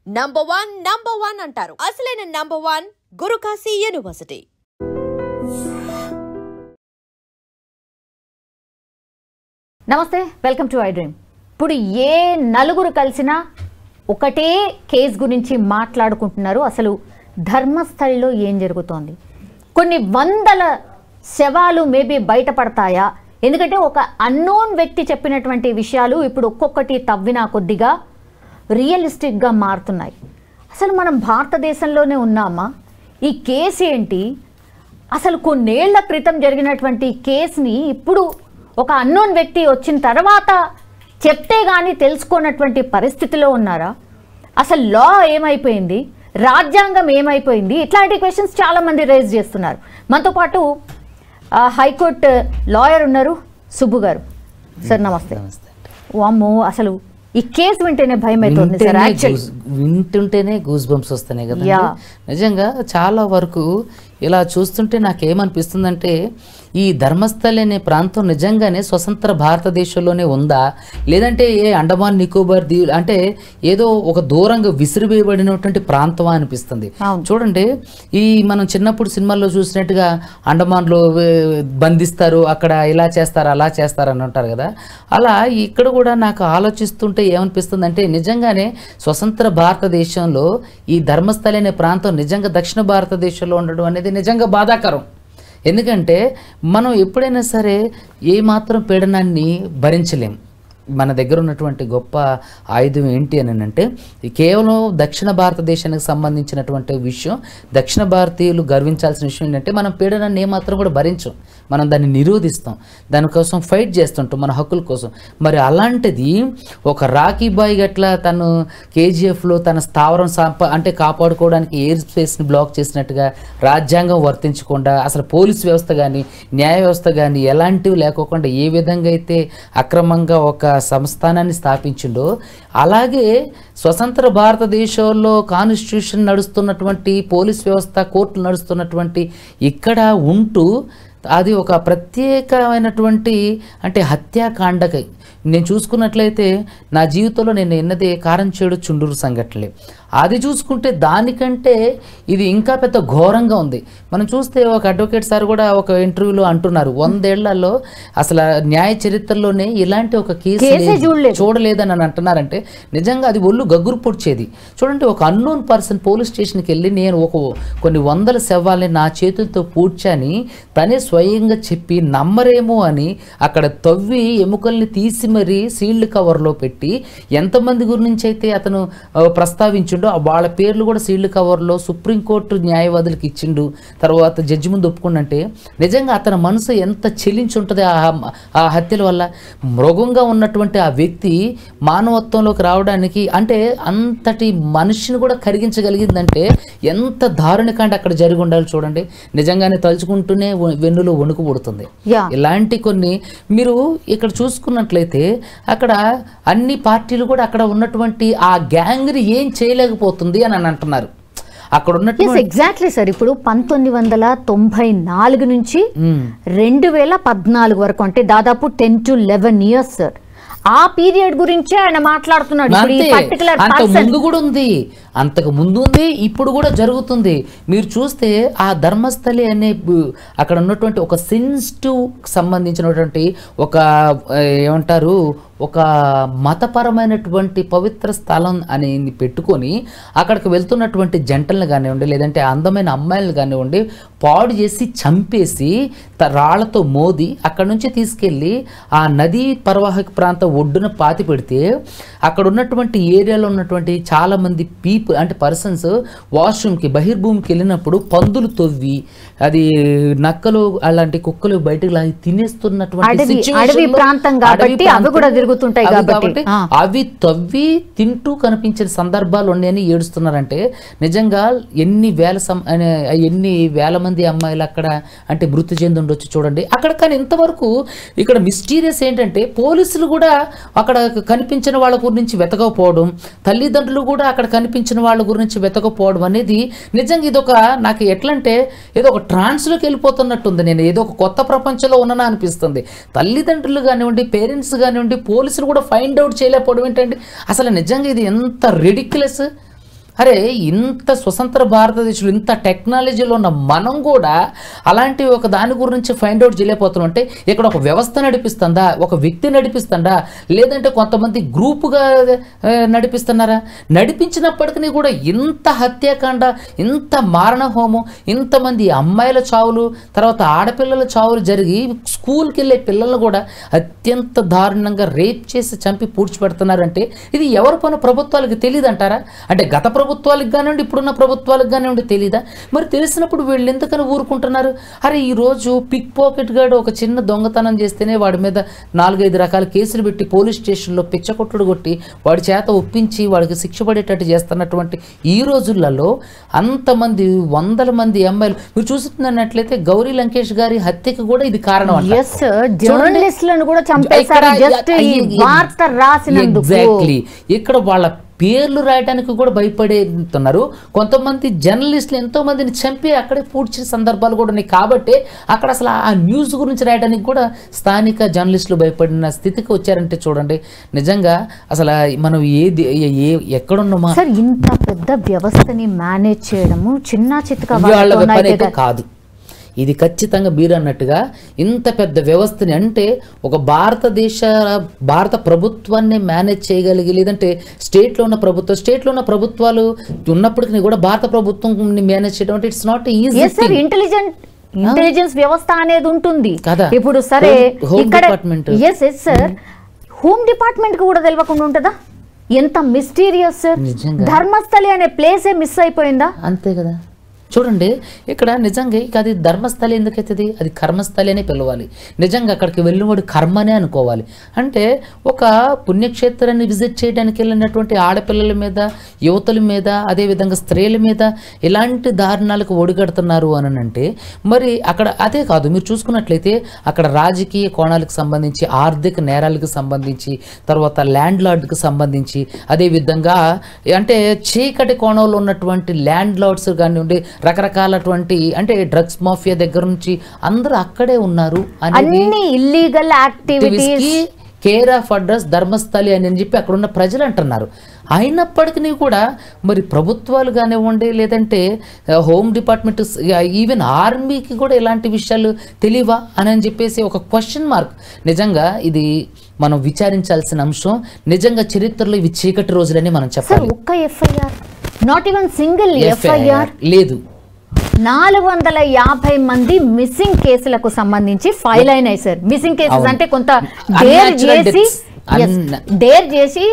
Number one అంటారు. అసలైన number one Guru Kashi university. నమస్తే, వెల్కమ్ టు ఐ డ్రీమ్. ఇప్పుడు ఏ నలుగురు కలిసినా ఒకటే కేసు గురించి మాట్లాడుకుంటున్నారు. అసలు ధర్మస్థలిలో ఏం జరుగుతోంది? కొన్ని వందల శవాలు మేబీ బయటపడతాయా? ఎందుకంటే ఒక అన్నోన్ వ్యక్తి చెప్పినటువంటి విషయాలు ఇప్పుడు ఒక్కొక్కటి తవ్వినా కొద్దిగా రియలిస్టిక్గా మారుతున్నాయి. అసలు మనం భారతదేశంలోనే ఉన్నామా? ఈ కేసు ఏంటి? అసలు కొన్నేళ్ల క్రితం జరిగినటువంటి కేసుని ఇప్పుడు ఒక అన్నోన్ వ్యక్తి వచ్చిన తర్వాత చెప్తే కానీ తెలుసుకున్నటువంటి పరిస్థితిలో ఉన్నారా? అసలు లా ఏమైపోయింది? రాజ్యాంగం ఏమైపోయింది? ఇట్లాంటి క్వశ్చన్స్ చాలామంది రేజ్ చేస్తున్నారు. మనతో పాటు హైకోర్టు లాయర్ ఉన్నారు, సుబ్బు గారు. సార్ నమస్తే. వామ్మో, అసలు ఈ కేసు వింటేనే భయం అవుతుంది సార్. వింటుంటేనే గూస్ బంప్స్ వస్తున్నాయి కదా. నిజంగా చాలా వరకు ఇలా చూస్తుంటే నాకేమనిపిస్తుందంటే ఈ ధర్మస్థలి అనే ప్రాంతం నిజంగానే స్వతంత్ర భారతదేశంలోనే ఉందా, లేదంటే ఏ అండమాన్ నికోబార్ దీవులు అంటే ఏదో ఒక దూరంగా విసిరివేయబడినటువంటి ప్రాంతమా అనిపిస్తుంది. చూడండి, ఈ మనం చిన్నప్పుడు సినిమాల్లో చూసినట్టుగా అండమాన్లో బంధిస్తారు, అక్కడ ఇలా చేస్తారు అలా చేస్తారు అని అంటారు కదా. అలా ఇక్కడ కూడా నాకు ఆలోచిస్తుంటే ఏమనిపిస్తుంది అంటే నిజంగానే స్వతంత్ర భారతదేశంలో ఈ ధర్మస్థలి అనే ప్రాంతం నిజంగా దక్షిణ భారతదేశంలో ఉండడం అనేది నిజంగా బాధాకరం. ఎందుకంటే మనం ఎప్పుడైనా సరే ఏ మాత్రం పీడనాన్ని భరించలేం. మన దగ్గర ఉన్నటువంటి గొప్ప ఆయుధం ఏంటి అని అంటే కేవలం దక్షిణ భారతదేశానికి సంబంధించినటువంటి విషయం. దక్షిణ భారతీయులు గర్వించాల్సిన విషయం ఏంటంటే మనం పీడనాన్ని ఏమాత్రం కూడా భరించం. మనం దాన్ని నిరోధిస్తాం, దానికోసం ఫైట్ చేస్తుంటాం మన హక్కుల కోసం. మరి అలాంటిది ఒక రాకీ బాయ్ గట్లా తను కేజీఎఫ్లో తన స్థావరం అంటే కాపాడుకోవడానికి ఎయిర్ స్పేస్ని బ్లాక్ చేసినట్టుగా రాజ్యాంగం వర్తించకుండా అసలు పోలీస్ వ్యవస్థ కానీ న్యాయ వ్యవస్థ కానీ ఎలాంటివి లేకోకుండా ఏ విధంగా అయితే అక్రమంగా ఒక సంస్థానాన్ని స్థాపించిండో అలాగే స్వతంత్ర భారతదేశంలో కాన్స్టిట్యూషన్ నడుస్తున్నటువంటి పోలీస్ వ్యవస్థ కోర్టులు నడుస్తున్నటువంటి ఇక్కడ ఉంటూ అది ఒక ప్రత్యేకమైనటువంటి అంటే హత్యాకాండకి నేను చూసుకున్నట్లయితే నా జీవితంలో నేను ఎన్నదే కారంచేడు చుండూరు సంఘటనలే. అది చూసుకుంటే దానికంటే ఇది ఇంకా పెద్ద ఘోరంగా ఉంది. మనం చూస్తే ఒక అడ్వకేట్ సార్ కూడా ఒక ఇంటర్వ్యూలో అంటున్నారు 100 ఏళ్లలో అసలు న్యాయ చరిత్రలోనే ఇలాంటి ఒక కేసు చూడలేదని అని అంటున్నారంటే నిజంగా అది ఒళ్ళు గగ్గురు పొడిచేది. చూడండి, ఒక అన్నోన్ పర్సన్ పోలీస్ స్టేషన్కి వెళ్ళి నేను కొన్ని వందల శవాల్ని నా చేతులతో పూడ్చాని తనే స్వయంగా చెప్పి నమ్మరేమో అని అక్కడ తవ్వి ఎముకల్ని తీసి మరి సీల్డ్ కవర్లో పెట్టి ఎంతమంది గురించి అయితే అతను ప్రస్తావించిండో వాళ్ళ పేర్లు కూడా సీల్డ్ కవర్లో సుప్రీంకోర్టు న్యాయవాదులకు ఇచ్చిండు. తర్వాత జడ్జి ముందు ఒప్పుకుండంటే నిజంగా అతని మనసు ఎంత చెల్లించి ఉంటుంది ఆ హత్యల వల్ల. మృగంగా ఉన్నటువంటి ఆ వ్యక్తి మానవత్వంలోకి రావడానికి అంటే అంతటి మనిషిని కూడా కరిగించగలిగిందంటే ఎంత దారుణికాండ అక్కడ జరిగి ఉండాలి చూడండి. నిజంగానే తలుచుకుంటూనే వెన్నులో వణుకు పుడుతుంది. ఇలాంటి కొన్ని మీరు ఇక్కడ చూసుకున్నట్లయితే అక్కడ అన్ని పార్టీలు కూడా అక్కడ ఉన్నటువంటి ఆ గ్యాంగ్ని ఏం చేయలేకపోతుంది అని అంటున్నారు. అక్కడ ఉన్నట్టు ఎగ్జాక్ట్లీ సార్. ఇప్పుడు 1994 నుంచి 2014 వరకు అంటే దాదాపు 10 to 11 years సార్. ఆ పీరియడ్ గురించే ఆయన మాట్లాడుతున్నాడు. అంతకు ముందు కూడా ఉంది, అంతకు ముందు ఉంది, ఇప్పుడు కూడా జరుగుతుంది. మీరు చూస్తే ఆ ధర్మస్థలి అనే అక్కడ ఉన్నటువంటి ఒక సెన్సిటివ్ సంబంధించినటువంటి ఒక ఏమంటారు ఒక మతపరమైనటువంటి పవిత్ర స్థలం అనేది పెట్టుకొని అక్కడికి వెళ్తున్నటువంటి జంటలను కానివ్వండి లేదంటే అందమైన అమ్మాయిలను కానివ్వండి పాడు చేసి చంపేసి రాళ్లతో మోది అక్కడ నుంచి తీసుకెళ్ళి ఆ నదీ పర్వాహక ప్రాంతం ఒడ్డున పాతి పెడితే అక్కడ ఉన్నటువంటి ఏరియాలో ఉన్నటువంటి చాలామంది పీపుల్ అంటే పర్సన్స్ వాష్రూమ్కి బహిర్భూమికి వెళ్ళినప్పుడు పందులు తవ్వి అది నక్కలు అలాంటి కుక్కలు బయటకు లాగి తినేస్తున్నటువంటి కాబట్టి అవి తవ్వి తింటూ కనిపించిన సందర్భాలు ఉన్నాయని ఏడుస్తున్నారంటే నిజంగా ఎన్ని వేల మంది అమ్మాయిలు అక్కడ అంటే మృతి చెంది ఉండొచ్చు చూడండి అక్కడ. కానీ ఇంతవరకు ఇక్కడ మిస్టీరియస్ ఏంటంటే పోలీసులు కూడా అక్కడ కనిపించిన వాళ్ళ గురించి వెతకపోవడం, తల్లిదండ్రులు కూడా అక్కడ కనిపించిన వాళ్ళ గురించి వెతకపోవడం అనేది నిజంగా ఇదొక నాకు ఎట్లంటే ఏదో ఒక ట్రాన్స్లోకి వెళ్ళిపోతున్నట్టుంది. నేను ఏదో ఒక కొత్త ప్రపంచంలో ఉన్నానా అనిపిస్తుంది. తల్లిదండ్రులు కానివ్వండి, పేరెంట్స్ కానివ్వండి, పోలీసులు కూడా ఫైండ్ అవుట్ చేయలేకపోవడం ఏంటంటే అసలు నిజంగా ఇది ఎంత రెడిక్యులస్. అరే ఇంత స్వతంత్ర భారతదేశంలో ఇంత టెక్నాలజీలో ఉన్న మనం కూడా అలాంటి ఒక దాని గురించి ఫైండ్ అవుట్ చేయలేకపోతున్నాం. అంటే ఇక్కడ ఒక వ్యవస్థ నడిపిస్తుందా, ఒక వ్యక్తి నడిపిస్తుందా, లేదంటే కొంతమంది గ్రూపుగా నడిపిస్తున్నారా? నడిపించినప్పటికీ కూడా ఇంత హత్యాకాండ, ఇంత మారణ హోమం, ఇంతమంది అమ్మాయిల చావులు, తర్వాత ఆడపిల్లల చావులు జరిగి స్కూల్కి వెళ్ళే పిల్లలు కూడా అత్యంత దారుణంగా రేప్ చేసి చంపి పూడ్చిపెడుతున్నారంటే ఇది ఎవరి పని? ప్రభుత్వాలకు తెలియదు అంటారా? అంటే గత ప్రభుత్వాలకు కానివ్వండి, ఇప్పుడున్న ప్రభుత్వాలకు కానివ్వండి తెలీదా? మరి తెలిసినప్పుడు వీళ్ళు ఎందుకని ఊరుకుంటున్నారు? అరే ఈరోజు పిక్ పాకెట్ గాడు ఒక చిన్న దొంగతనం చేస్తేనే వాడి మీద 4-5 రకాల కేసులు పెట్టి పోలీస్ స్టేషన్లో పిచ్చకొట్టుడు కొట్టి వాడి చేత ఒప్పించి వాడికి శిక్ష పడేటట్టు చేస్తున్నటువంటి ఈ రోజులలో అంతమంది 100 మంది అమ్మాయిలు మీరు చూస్తున్నట్లయితే గౌరీ లంకేష్ గారి హత్యకి కూడా ఇది కారణం అంట. జర్నలిస్టులను కూడా చంపేశారు జస్ట్ ఈ వార్త రాసినందుకు. ఎగ్జాక్ట్లీ. ఇక్కడ వాళ్ళ పేర్లు రాయడానికి కూడా భయపడుతున్నారు. కొంతమంది జర్నలిస్టులు ఎంతో మందిని చంపి అక్కడే పూడ్చిన సందర్భాలు కూడా ఉన్నాయి. కాబట్టి అక్కడ అసలు ఆ న్యూస్ గురించి రాయడానికి కూడా స్థానిక జర్నలిస్టులు భయపడిన స్థితికి వచ్చారంటే చూడండి. నిజంగా అసలు మనం ఎక్కడున్నామా? సార్ ఇంత పెద్ద వ్యవస్థని మేనేజ్ చేయడము చిన్న చిత్కా కాదు. ఇది ఖచ్చితంగా మీరు అన్నట్టుగా ఇంత పెద్ద వ్యవస్థని, అంటే ఒక భారత ప్రభుత్వాన్ని మేనేజ్ చేయగలిగి, లేదంటే స్టేట్లో ఉన్న ప్రభుత్వాలు ఉన్నప్పటికీ కూడా భారత ప్రభుత్వం మేనేజ్ చేయడం అంటే ఇట్స్ నాట్ ఈజీ. ఇంటెలిజెన్స్ వ్యవస్థ అనేది ఉంటుంది కదా. ఇప్పుడు సరే డిపార్ట్మెంట్ సార్ హోమ్ డిపార్ట్మెంట్ కూడా తెలియకుండా ఉంటుందా? ఎంత మిస్టీరియస్ సార్. ధర్మస్థలి అనే ప్లేసే మిస్ అయిపోయిందా? అంతే కదా. చూడండి ఇక్కడ నిజంగా ఇక అది ధర్మస్థలి ఎందుకైతుంది? అది కర్మస్థలి అనే పిలవాలి. నిజంగా అక్కడికి వెళ్ళినవాడు కర్మనే అనుకోవాలి. అంటే ఒక పుణ్యక్షేత్రాన్ని విజిట్ చేయడానికి వెళ్ళినటువంటి ఆడపిల్లల మీద, యువతుల మీద, అదేవిధంగా స్త్రీల మీద ఇలాంటి దారుణాలకు ఒడిగడుతున్నారు అని అంటే మరి అక్కడ అదే కాదు, మీరు చూసుకున్నట్లయితే అక్కడ రాజకీయ కోణాలకు సంబంధించి, ఆర్థిక నేరాలకు సంబంధించి, తర్వాత ల్యాండ్ లార్డ్కి సంబంధించి, అదేవిధంగా అంటే చీకటి కోణంలో ఉన్నటువంటి ల్యాండ్ లార్డ్స్ కానివ్వండి, రకరకాలటువంటి అంటే డ్రగ్స్ మాఫియా దగ్గర నుంచి అందరూ అక్కడే ఉన్నారు. అన్ని illegal activities care of address Dharmasthali అని చెప్పి అక్కడ ఉన్న ప్రజలు అంటున్నారు. అయినప్పటికీ కూడా మరి ప్రభుత్వాలు కానివ్వండి, లేదంటే హోమ్ డిపార్ట్మెంట్, ఈవెన్ ఆర్మీకి కూడా ఇలాంటి విషయాలు తెలియవా అని చెప్పేసి ఒక క్వశ్చన్ మార్క్. నిజంగా ఇది మనం విచారించాల్సిన అంశం. నిజంగా చరిత్రలో ఇవి చీకటి రోజులని మనం చెప్పాలి. ఒక్క FIR, not even single FIR లేదు. 450 మంది మిస్సింగ్ కేసులకు సంబంధించి ఫైల్ అయినాయి సార్. మిస్సింగ్ కేసెస్ అంటే కొంత డేర్ చేసి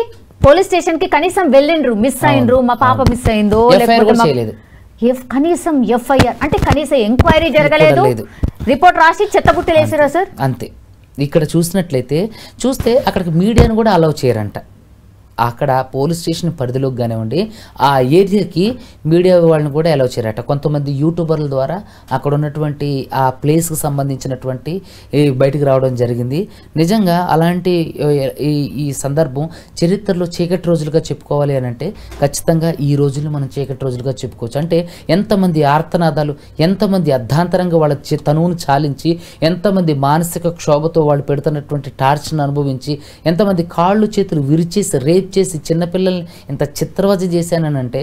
పోలీస్ స్టేషన్ కి కనీసం వెళ్ళిండ్రు, మిస్ అయినరు, మా పాప మిస్ అయిందో, లేకపోతే కనీసం ఎఫ్ఐఆర్ అంటే కనీసం ఎంక్వైరీ జరగలేదు, రిపోర్ట్ రాసి చెత్తబుట్టలు వేసారా సార్? అంతే. ఇక్కడ చూస్తే అక్కడికి మీడియాను కూడా అలౌ చేయరంట. అక్కడ పోలీస్ స్టేషన్ పరిధిలోకి కానివ్వండి, ఆ ఏరియాకి మీడియా వాళ్ళని కూడా అలౌ చేయరట. కొంతమంది యూట్యూబర్ల ద్వారా అక్కడ ఉన్నటువంటి ఆ ప్లేస్కి సంబంధించినటువంటి బయటికి రావడం జరిగింది. నిజంగా అలాంటి ఈ సందర్భం చరిత్రలో చీకటి రోజులుగా చెప్పుకోవాలి అని అంటే ఖచ్చితంగా ఈ రోజులు మనం చీకటి రోజులుగా చెప్పుకోవచ్చు. అంటే ఎంతమంది ఆర్తనాదాలు, ఎంతమంది అర్ధాంతరంగా వాళ్ళ తనువును చాలించి, ఎంతమంది మానసిక క్షోభతో వాళ్ళు పెడుతున్నటువంటి టార్చర్ను అనుభవించి, ఎంతమంది కాళ్ళు చేతులు విరిచేసి రేప్ చేసి చిన్నపిల్లల్ని ఇంత చిత్రవధ చేశానంటే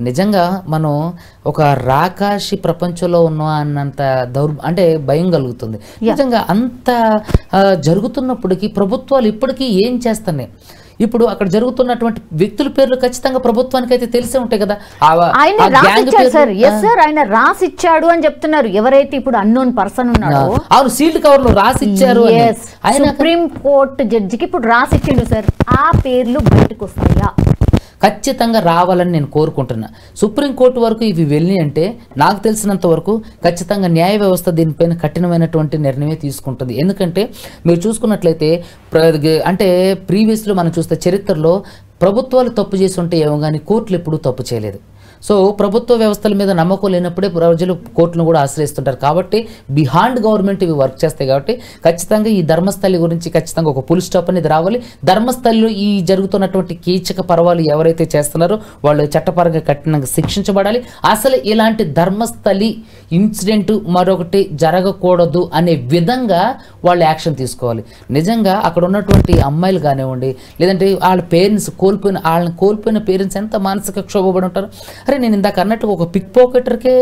నిజంగా మనం ఒక రాకాశి ప్రపంచంలో ఉన్నాం అన్నంత అంటే భయం కలుగుతుంది. నిజంగా అంత జరుగుతున్నప్పటికీ ప్రభుత్వాలు ఇప్పటికీ ఏం చేస్తున్నాయి? ఇప్పుడు అక్కడ జరుగుతున్నటువంటి వ్యక్తుల పేర్లు ఖచ్చితంగా ప్రభుత్వానికి అయితే తెలిసే ఉంటాయి కదా. ఆయన రాసిచ్చాడు అని చెప్తున్నారు. ఎవరైతే ఇప్పుడు అన్నోన్ పర్సన్ ఉన్నాడో, అవును, సీల్డ్ కవర్ లో రాసిచ్చారు. సుప్రీం కోర్టు జడ్జికి ఇప్పుడు రాసిచ్చిండు సార్. ఆ పేర్లు బయటకు వస్తాయా? ఖచ్చితంగా రావాలని నేను కోరుకుంటున్నా. సుప్రీంకోర్టు వరకు ఇవి వెళ్ళి అంటే నాకు తెలిసినంత వరకు ఖచ్చితంగా న్యాయ వ్యవస్థ దీనిపైన కఠినమైనటువంటి నిర్ణయమే తీసుకుంటుంది. ఎందుకంటే మీరు చూసుకున్నట్లయితే అంటే ప్రీవియస్లో మనం చూస్తే చరిత్రలో ప్రభుత్వాలు తప్పు చేసి ఉంటే ఏమో కానీ కోర్టులు ఎప్పుడూ తప్పు చేయలేదు. సో ప్రభుత్వ వ్యవస్థల మీద నమ్మకం లేనప్పుడే ప్రజలు కోర్టును కూడా ఆశ్రయిస్తుంటారు. కాబట్టి బిహాండ్ గవర్నమెంట్ ఇవి వర్క్ చేస్తాయి. కాబట్టి ఖచ్చితంగా ఈ ధర్మస్థలి గురించి ఖచ్చితంగా ఒక ఫుల్ స్టాప్ అనేది రావాలి. ధర్మస్థలిలో ఈ జరుగుతున్నటువంటి కీచక పర్వాలు ఎవరైతే చేస్తున్నారో వాళ్ళు చట్టపరంగా కఠినంగా శిక్షించబడాలి. అసలు ఇలాంటి ధర్మస్థలి ఇన్సిడెంట్ మరొకటి జరగకూడదు అనే విధంగా వాళ్ళు యాక్షన్ తీసుకోవాలి. నిజంగా అక్కడ ఉన్నటువంటి అమ్మాయిలు కానివ్వండి, లేదంటే వాళ్ళ పేరెంట్స్ వాళ్ళని కోల్పోయిన పేరెంట్స్ ఎంత మానసిక క్షోభపడి ఉంటారు. అరే నేను ఇందాక అన్నట్టుగా ఒక పిక్ పాకెటర్కే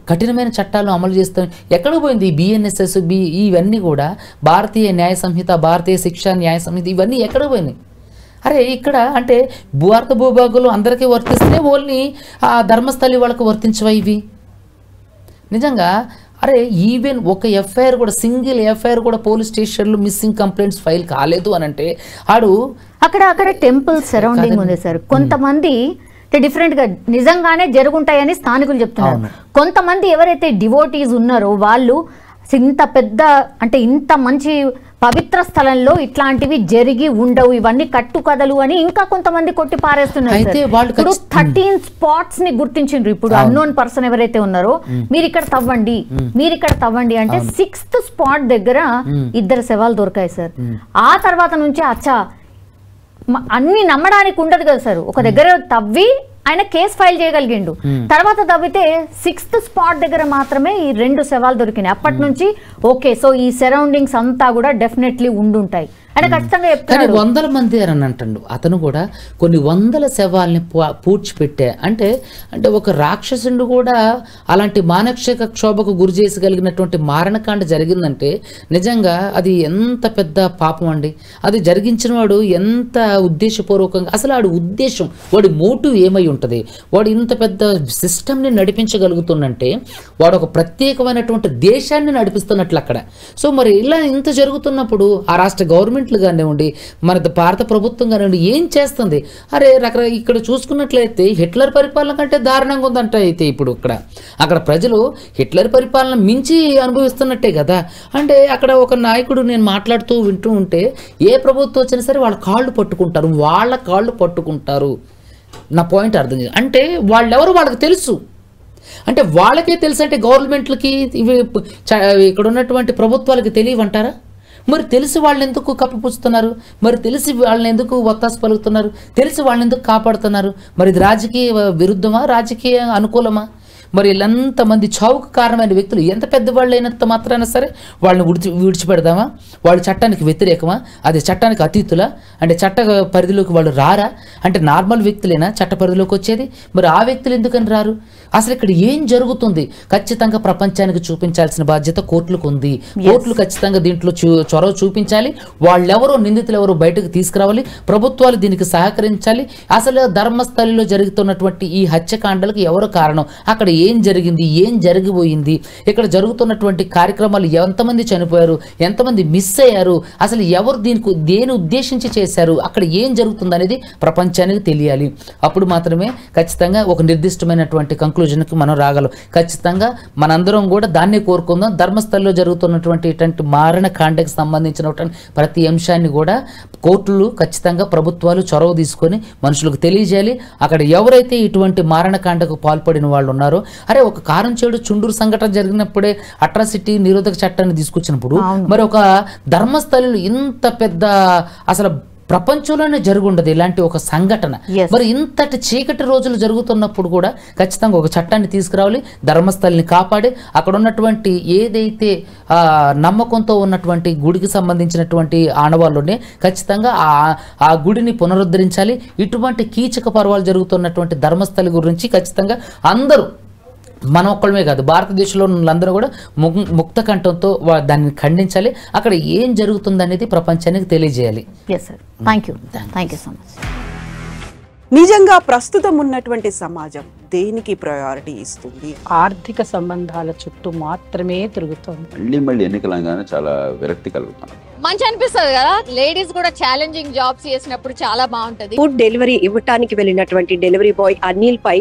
కఠినమైన చట్టాలు అమలు చేస్తాం. ఎక్కడ పోయింది ఈ BNSS ఇవన్నీ కూడా, భారతీయ న్యాయ సంహిత, భారతీయ శిక్షా న్యాయ సంహిత ఇవన్నీ ఎక్కడ పోయినాయి? అరే ఇక్కడ అంటే భారత భూభాగంలో అందరికీ వర్తిస్తే ఓన్లీ ఆ ధర్మస్థలి వాళ్ళకు వర్తించవా ఇవి? నిజంగా అరే ఈవెన్ ఒక ఎఫ్ఐఆర్ కూడా, సింగిల్ ఎఫ్ఐఆర్ కూడా పోలీస్ స్టేషన్లో మిస్సింగ్ కంప్లైంట్స్ ఫైల్ కాలేదు అని అంటే అక్కడ టెంపుల్ సరౌండింగ్ ఉంది సార్. కొంతమంది డిఫరెంట్ గా నిజంగానే జరుగుంటాయని స్థానికులు చెప్తున్నారు. కొంతమంది ఎవరైతే డివోటీస్ ఉన్నారో వాళ్ళు ఇంత పెద్ద అంటే ఇంత మంచి పవిత్ర స్థలంలో ఇట్లాంటివి జరిగి ఉండవు, ఇవన్నీ కట్టుకథలు అని ఇంకా కొంతమంది కొట్టి పారేస్తున్నారు. ఇప్పుడు 13 స్పాట్స్ ని గుర్తించిండ్రు. ఇప్పుడు అన్నోన్ పర్సన్ ఎవరైతే ఉన్నారో మీరు ఇక్కడ తవ్వండి అంటే 6th స్పాట్ దగ్గర 2 శవాలు దొరికాయి సార్. ఆ తర్వాత నుంచి అచ్చా అన్ని నమ్మడానికి ఉండదు కదా సార్. ఒక దగ్గర తవ్వి ఆయన కేసు ఫైల్ చేయగలిగిండు. తర్వాత తవ్వితే 6th స్పాట్ దగ్గర మాత్రమే ఈ 2 శవాలు దొరికినాయి. అప్పటి నుంచి ఓకే, సో ఈ సరౌండింగ్స్ అంతా కూడా డెఫినెట్లీ ఉండుంటాయి అంటే ఖచ్చితంగా చెప్తారు. 100 మంది అని అంటాడు అతను కూడా. కొన్ని 100 శవాల్ని పూడ్చిపెట్టే అంటే ఒక రాక్షసుడు కూడా అలాంటి మానసిక క్షోభకు గురి చేసగలిగినటువంటి మారణకాండ జరిగిందంటే నిజంగా అది ఎంత పెద్ద పాపం అండి. అది జరిగించిన వాడు ఎంత ఉద్దేశపూర్వకంగా, అసలు వాడి ఉద్దేశం, వాడి మోటివ్ ఏమై ఉంటుంది? వాడు ఇంత పెద్ద సిస్టమ్ని నడిపించగలుగుతుందంటే వాడు ఒక ప్రత్యేకమైనటువంటి దేశాన్ని నడిపిస్తున్నట్లు అక్కడ. సో మరి ఇలా ఇంత జరుగుతున్నప్పుడు ఆ రాష్ట్ర గవర్నమెంట్ కానివ్వండి, మన భారత ప్రభుత్వం కానివ్వండి ఏం చేస్తుంది? అరే ఇక్కడ చూసుకున్నట్లయితే హిట్లర్ పరిపాలన కంటే దారుణంగా ఉందంట. అయితే ఇప్పుడు అక్కడ ప్రజలు హిట్లర్ పరిపాలన మించి అనుభవిస్తున్నట్టే కదా. అంటే అక్కడ ఒక నాయకుడు నేను మాట్లాడుతూ వింటూ ఉంటే ఏ ప్రభుత్వం వచ్చినా సరే వాళ్ళ కాళ్ళు పట్టుకుంటారు. నా పాయింట్ అర్థం చేయాలి. అంటే వాళ్ళెవరు వాళ్ళకి తెలుసు. అంటే వాళ్ళకే తెలుసు అంటే గవర్నమెంట్లకి ఇవి ఇక్కడ ఉన్నటువంటి ప్రభుత్వాలకి తెలియవంటారా? మరి తెలిసి వాళ్ళని ఎందుకు కప్పిపుచ్చుతున్నారు? మరి తెలిసి వాళ్ళని ఎందుకు ఒత్తాసు పలుకుతున్నారు? తెలిసి వాళ్ళని ఎందుకు కాపాడుతున్నారు? మరి ఇది రాజకీయ విరుద్ధమా, రాజకీయ అనుకూలమా? మరి వీళ్ళంతమంది చావుకు కారణమైన వ్యక్తులు ఎంత పెద్దవాళ్ళు అయినంత మాత్రాన సరే వాళ్ళని విడిచిపెడదామా? వాళ్ళు చట్టానికి వ్యతిరేకమా? అది చట్టానికి అతీతులా? అంటే చట్ట పరిధిలోకి వాళ్ళు రారా? అంటే నార్మల్ వ్యక్తులేనా చట్ట పరిధిలోకి వచ్చేది? మరి ఆ వ్యక్తులు ఎందుకని రారు? అసలు ఇక్కడ ఏం జరుగుతుంది? ఖచ్చితంగా ప్రపంచానికి చూపించాల్సిన బాధ్యత కోర్టులకు ఉంది. కోర్టులు ఖచ్చితంగా దీంట్లో చొరవ చూపించాలి. వాళ్ళెవరో నిందితులు ఎవరో బయటకు తీసుకురావాలి. ప్రభుత్వాలు దీనికి సహకరించాలి. అసలు ధర్మస్థలిలో జరుగుతున్నటువంటి ఈ హత్యకాండలకు ఎవరు కారణం? అక్కడ ఏం జరిగింది? ఏం జరిగిపోయింది? ఇక్కడ జరుగుతున్నటువంటి కార్యక్రమాలు ఎంతమంది చనిపోయారు? ఎంతమంది మిస్ అయ్యారు? అసలు ఎవరు దేని ఉద్దేశించి చేశారు? అక్కడ ఏం జరుగుతుంది అనేది ప్రపంచానికి తెలియాలి. అప్పుడు మాత్రమే ఖచ్చితంగా ఒక నిర్దిష్టమైనటువంటి కంక్లూజన్కి మనం రాగలం. ఖచ్చితంగా మనందరం కూడా దాన్నే కోరుకుందాం. ధర్మస్థలిలో జరుగుతున్నటువంటి ఇటువంటి మారణకాండకి సంబంధించినటువంటి ప్రతి అంశాన్ని కూడా కోర్టులు ఖచ్చితంగా ప్రభుత్వాలు చొరవ తీసుకొని మనుషులకు తెలియజేయాలి. అక్కడ ఎవరైతే ఇటువంటి మారణకాండకు పాల్పడిన వాళ్ళు ఉన్నారో, అరే ఒక కారం చేడు చుండూరు సంఘటన జరిగినప్పుడే అట్రాసిటీ నిరోధక చట్టాన్ని తీసుకొచ్చినప్పుడు మరి ఒక ధర్మస్థలిలో ఇంత పెద్ద అసలు ప్రపంచంలోనే జరుగుండదు ఇలాంటి ఒక సంఘటన. మరి ఇంతటి చీకటి రోజులు జరుగుతున్నప్పుడు కూడా ఖచ్చితంగా ఒక చట్టాన్ని తీసుకురావాలి. ధర్మస్థలిని కాపాడి అక్కడ ఉన్నటువంటి ఏదైతే నమ్మకంతో ఉన్నటువంటి గుడికి సంబంధించినటువంటి ఆనవాళ్ళునే ఖచ్చితంగా ఆ గుడిని పునరుద్ధరించాలి. ఇటువంటి కీచక పర్వాలు జరుగుతున్నటువంటి ధర్మస్థలి గురించి ఖచ్చితంగా అందరూ, మన ఒక్కళ్ళమే కాదు భారతదేశంలో వాళ్ళందరూ కూడా ముక్త కంఠంతో దాన్ని ఖండించాలి. అక్కడ ఏం జరుగుతుంది అనేది ప్రపంచానికి తెలియజేయాలి. Thank you so much. నిజంగా ప్రస్తుతం ఉన్నటువంటి సమాజం దేనికి ప్రయారిటీ ఇస్తుంది? ఆర్థిక సంబంధాల చుట్టూ మాత్రమే తిరుగుతుంది. మళ్ళీ ఎన్నికలంగానే చాలా విరక్తి కలుగుతాను. మంచి అనిపిస్తుంది కదా, లేడీస్ కూడా ఛాలెంజింగ్ జాబ్స్ చేసినప్పుడు చాలా బాగుంటది. ఫుడ్ డెలివరీ ఇవ్వటానికి వెళ్ళినటువంటి డెలివరీ బాయ్ అనిల్ పై